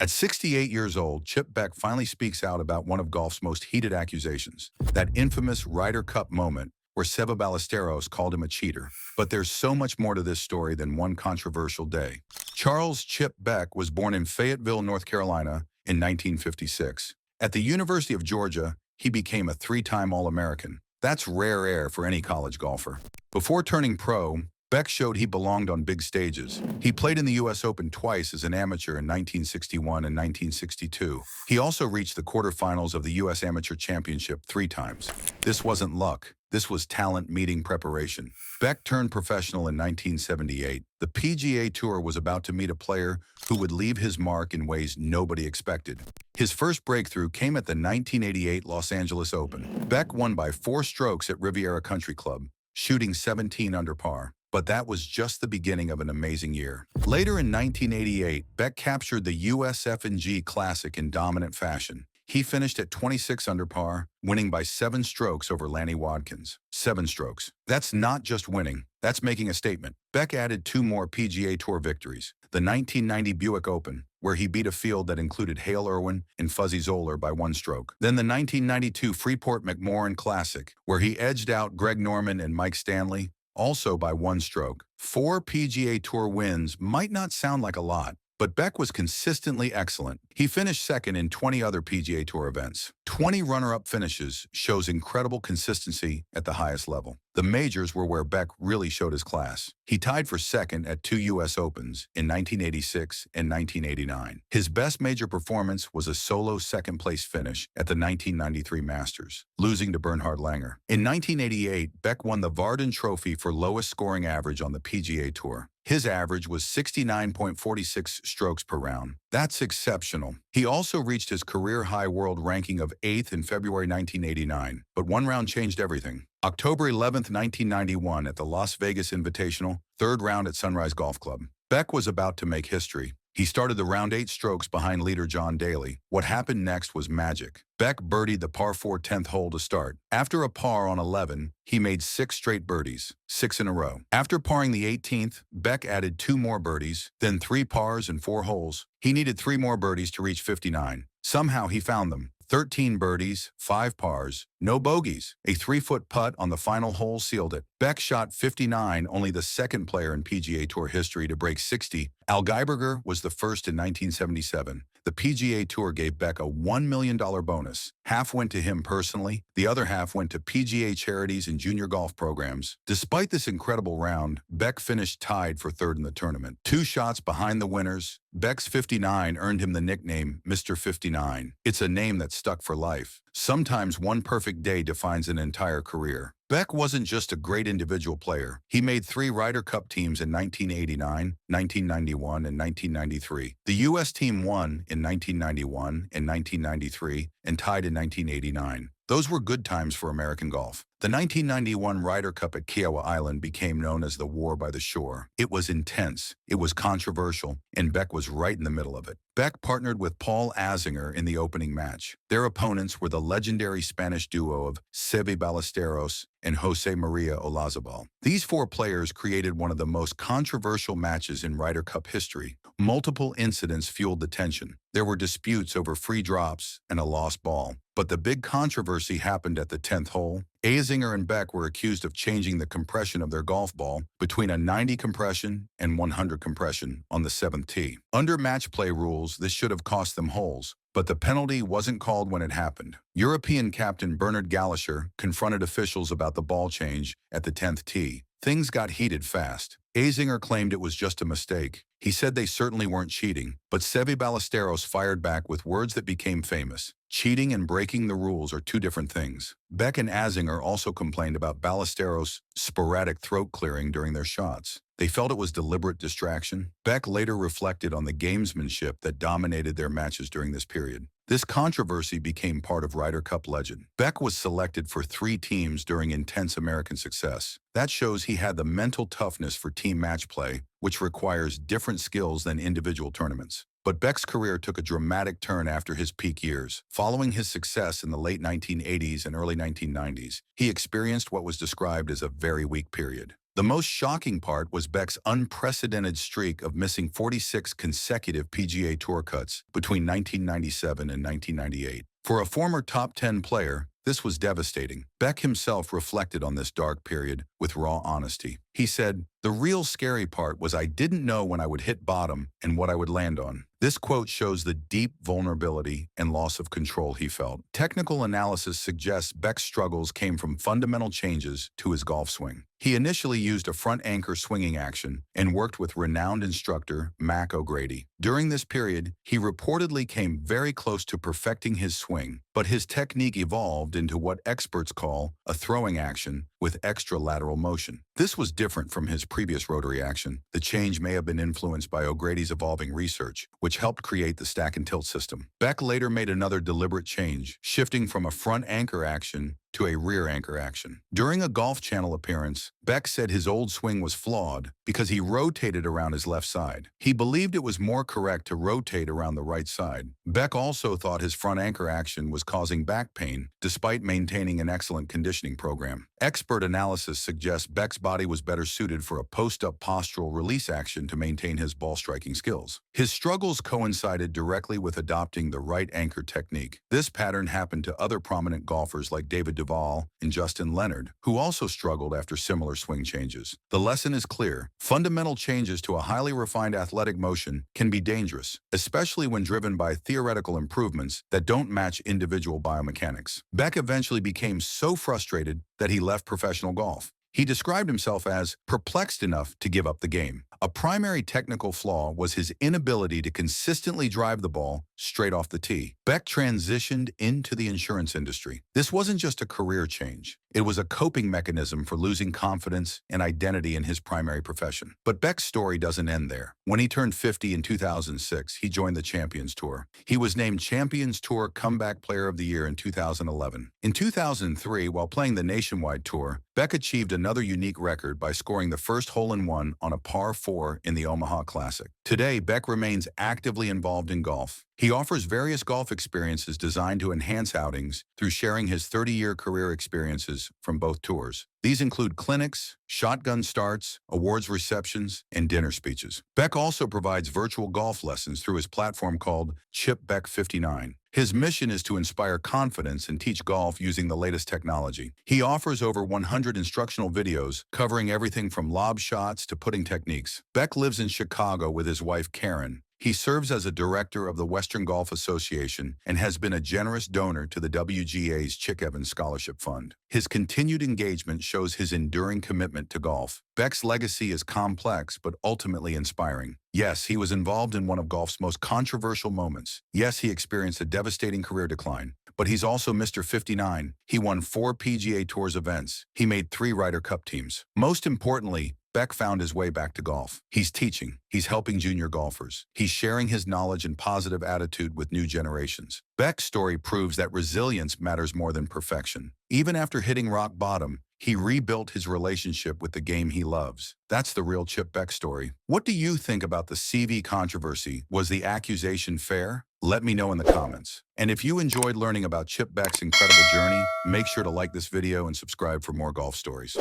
At 68 years old, Chip Beck finally speaks out about one of golf's most heated accusations, that infamous Ryder Cup moment where Seve Ballesteros called him a cheater. But there's so much more to this story than one controversial day. Charles Chip Beck was born in Fayetteville, North Carolina in 1956. At the University of Georgia, he became a three-time All-American. That's rare air for any college golfer. Before turning pro, Beck showed he belonged on big stages. He played in the U.S. Open twice as an amateur in 1961 and 1962. He also reached the quarterfinals of the U.S. Amateur Championship 3 times. This wasn't luck. This was talent meeting preparation. Beck turned professional in 1978. The PGA Tour was about to meet a player who would leave his mark in ways nobody expected. His first breakthrough came at the 1988 Los Angeles Open. Beck won by 4 strokes at Riviera Country Club, shooting 17 under par. But that was just the beginning of an amazing year. Later in 1988, Beck captured the USF&G Classic in dominant fashion. He finished at 26 under par, winning by 7 strokes over Lanny Wadkins. 7 strokes. That's not just winning. That's making a statement. Beck added 2 more PGA Tour victories. The 1990 Buick Open, where he beat a field that included Hale Irwin and Fuzzy Zoeller by 1 stroke. Then the 1992 Freeport McMoran Classic, where he edged out Greg Norman and Mike Stanley, also by 1 stroke. 4 PGA Tour wins might not sound like a lot, but Beck was consistently excellent. He finished second in 20 other PGA Tour events. 20 runner-up finishes shows incredible consistency at the highest level. The majors were where Beck really showed his class. He tied for second at 2 U.S. Opens in 1986 and 1989. His best major performance was a solo second-place finish at the 1993 Masters, losing to Bernhard Langer. In 1988, Beck won the Varden Trophy for lowest scoring average on the PGA Tour. His average was 69.46 strokes per round. That's exceptional. He also reached his career-high world ranking of 8th in February 1989, but one round changed everything. October 11, 1991, at the Las Vegas Invitational, 3rd round at Sunrise Golf Club. Beck was about to make history. He started the round 8 strokes behind leader John Daly. What happened next was magic. Beck birdied the par 4 10th hole to start. After a par on 11, he made 6 straight birdies, 6 in a row. After parring the 18th, Beck added 2 more birdies, then 3 pars and 4 holes. He needed 3 more birdies to reach 59. Somehow he found them. 13 birdies, 5 pars, no bogeys. A 3-foot putt on the final hole sealed it. Beck shot 59, only the 2nd player in PGA Tour history to break 60. Al Geiberger was the first in 1977. The PGA Tour gave Beck a $1 million bonus. Half went to him personally, the other half went to PGA charities and junior golf programs. Despite this incredible round, Beck finished tied for 3rd in the tournament. 2 shots behind the winners, Beck's 59 earned him the nickname Mr. 59. It's a name that stuck for life. Sometimes one perfect day defines an entire career. Beck wasn't just a great individual player. He made 3 Ryder Cup teams in 1989, 1991, and 1993. The U.S. team won in 1991 and 1993 and tied in 1989. Those were good times for American golf. The 1991 Ryder Cup at Kiowa Island became known as the War by the Shore. It was intense, it was controversial, and Beck was right in the middle of it. Beck partnered with Paul Azinger in the opening match. Their opponents were the legendary Spanish duo of Seve Ballesteros and Jose Maria Olazabal. These 4 players created one of the most controversial matches in Ryder Cup history. Multiple incidents fueled the tension. There were disputes over free drops and a lost ball. But the big controversy happened at the 10th hole. Azinger and Beck were accused of changing the compression of their golf ball between a 90 compression and 100 compression on the 7th tee. Under match play rules, this should have cost them holes, but the penalty wasn't called when it happened. European captain Bernard Gallacher confronted officials about the ball change at the 10th tee. Things got heated fast. Azinger claimed it was just a mistake. He said they certainly weren't cheating, but Seve Ballesteros fired back with words that became famous. Cheating and breaking the rules are 2 different things. Beck and Azinger also complained about Ballesteros' sporadic throat clearing during their shots. They felt it was deliberate distraction. Beck later reflected on the gamesmanship that dominated their matches during this period. This controversy became part of Ryder Cup legend. Beck was selected for 3 teams during intense American success. That shows he had the mental toughness for team match play, which requires different skills than individual tournaments. But Beck's career took a dramatic turn after his peak years. Following his success in the late 1980s and early 1990s, he experienced what was described as a very weak period. The most shocking part was Beck's unprecedented streak of missing 46 consecutive PGA Tour cuts between 1997 and 1998. For a former top 10 player, this was devastating. Beck himself reflected on this dark period with raw honesty. He said, "The real scary part was I didn't know when I would hit bottom and what I would land on." This quote shows the deep vulnerability and loss of control he felt. Technical analysis suggests Beck's struggles came from fundamental changes to his golf swing. He initially used a front anchor swinging action and worked with renowned instructor Mac O'Grady. During this period, he reportedly came very close to perfecting his swing, but his technique evolved into what experts call a throwing action with extra lateral motion. This was different from his previous rotary action. The change may have been influenced by O'Grady's evolving research, which helped create the stack and tilt system. Beck later made another deliberate change, shifting from a front anchor action to a rear anchor action. During a Golf Channel appearance, Beck said his old swing was flawed because he rotated around his left side. He believed it was more correct to rotate around the right side. Beck also thought his front anchor action was causing back pain, despite maintaining an excellent conditioning program. Expert analysis suggests Beck's body was better suited for a post-up postural release action to maintain his ball striking skills. His struggles coincided directly with adopting the right anchor technique. This pattern happened to other prominent golfers like David Duval and Justin Leonard, who also struggled after similar swing changes. The lesson is clear. Fundamental changes to a highly refined athletic motion can be dangerous, especially when driven by theoretical improvements that don't match individual biomechanics. Beck eventually became so frustrated that he left professional golf. He described himself as perplexed enough to give up the game. A primary technical flaw was his inability to consistently drive the ball straight off the tee. Beck transitioned into the insurance industry. This wasn't just a career change. It was a coping mechanism for losing confidence and identity in his primary profession. But Beck's story doesn't end there. When he turned 50 in 2006, he joined the Champions Tour. He was named Champions Tour Comeback Player of the Year in 2011. In 2003, while playing the Nationwide Tour, Beck achieved another unique record by scoring the first hole-in-one on a par 4 in the Omaha Classic. Today, Beck remains actively involved in golf. He offers various golf experiences designed to enhance outings through sharing his 30-year career experiences from both tours. These include clinics, shotgun starts, awards receptions, and dinner speeches. Beck also provides virtual golf lessons through his platform called Chip Beck 59. His mission is to inspire confidence and teach golf using the latest technology. He offers over 100 instructional videos covering everything from lob shots to putting techniques. Beck lives in Chicago with his wife Karen. He serves as a director of the Western Golf Association and has been a generous donor to the WGA's Chick Evans Scholarship Fund. His continued engagement shows his enduring commitment to golf. Beck's legacy is complex but ultimately inspiring. Yes, he was involved in one of golf's most controversial moments. Yes, he experienced a devastating career decline. But he's also Mr. 59. He won 4 PGA Tours events. He made 3 Ryder Cup teams. Most importantly, Beck found his way back to golf. He's teaching. He's helping junior golfers. He's sharing his knowledge and positive attitude with new generations. Beck's story proves that resilience matters more than perfection. Even after hitting rock bottom, he rebuilt his relationship with the game he loves. That's the real Chip Beck story. What do you think about the Seve controversy? Was the accusation fair? Let me know in the comments. And if you enjoyed learning about Chip Beck's incredible journey, make sure to like this video and subscribe for more golf stories.